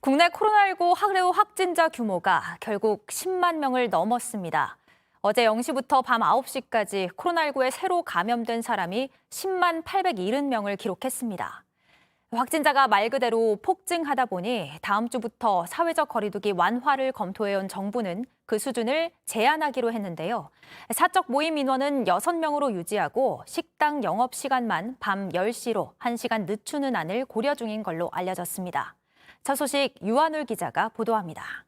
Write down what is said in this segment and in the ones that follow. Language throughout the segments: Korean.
국내 코로나19 하루 확진자 규모가 결국 10만 명을 넘었습니다. 어제 0시부터 밤 9시까지 코로나19에 새로 감염된 사람이 10만 870명을 기록했습니다. 확진자가 말 그대로 폭증하다 보니 다음 주부터 사회적 거리두기 완화를 검토해온 정부는 그 수준을 제한하기로 했는데요. 사적 모임 인원은 6명으로 유지하고 식당 영업 시간만 밤 10시로 1시간 늦추는 안을 고려 중인 걸로 알려졌습니다. 첫 소식 유한울 기자가 보도합니다.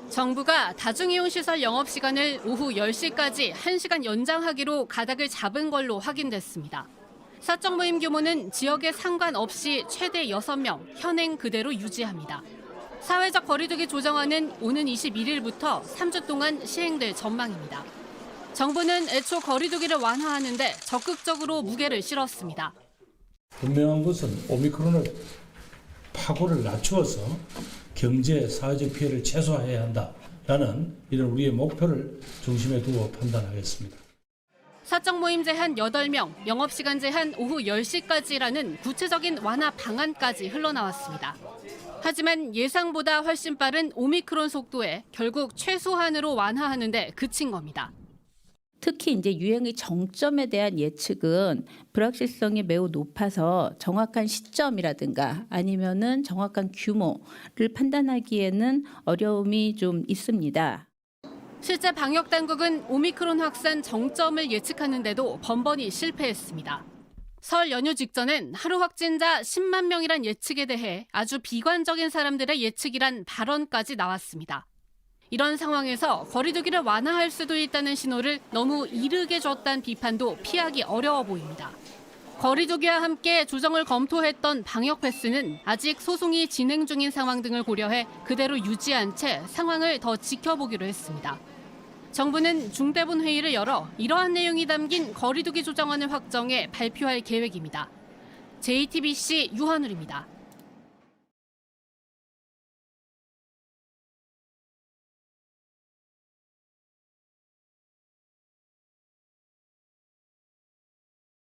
정부가 다중이용시설 영업시간을 오후 10시까지 1시간 연장하기로 가닥을 잡은 걸로 확인됐습니다. 사적 모임 규모는 지역에 상관없이 최대 6명, 현행 그대로 유지합니다. 사회적 거리두기 조정안은 오는 21일부터 3주 동안 시행될 전망입니다. 정부는 애초 거리두기를 완화하는 데 적극적으로 무게를 실었습니다. 분명한 것은 오미크론을 파고를 낮추어서 경제, 사회적 피해를 최소화해야 한다라는 이런 우리의 목표를 중심에 두고 판단하겠습니다. 사적 모임 제한 8명, 영업시간 제한 오후 10시까지라는 구체적인 완화 방안까지 흘러나왔습니다. 하지만 예상보다 훨씬 빠른 오미크론 속도에 결국 최소한으로 완화하는 데 그친 겁니다. 특히 이제 유행의 정점에 대한 예측은 불확실성이 매우 높아서 정확한 시점이라든가 아니면은 정확한 규모를 판단하기에는 어려움이 좀 있습니다. 실제 방역 당국은 오미크론 확산 정점을 예측하는데도 번번이 실패했습니다. 설 연휴 직전엔 하루 확진자 10만 명이란 예측에 대해 아주 비관적인 사람들의 예측이란 발언까지 나왔습니다. 이런 상황에서 거리두기를 완화할 수도 있다는 신호를 너무 이르게 줬다는 비판도 피하기 어려워 보입니다. 거리두기와 함께 조정을 검토했던 방역 패스는 아직 소송이 진행 중인 상황 등을 고려해 그대로 유지한 채 상황을 더 지켜보기로 했습니다. 정부는 중대본 회의를 열어 이러한 내용이 담긴 거리두기 조정안을 확정해 발표할 계획입니다. JTBC 유한울입니다.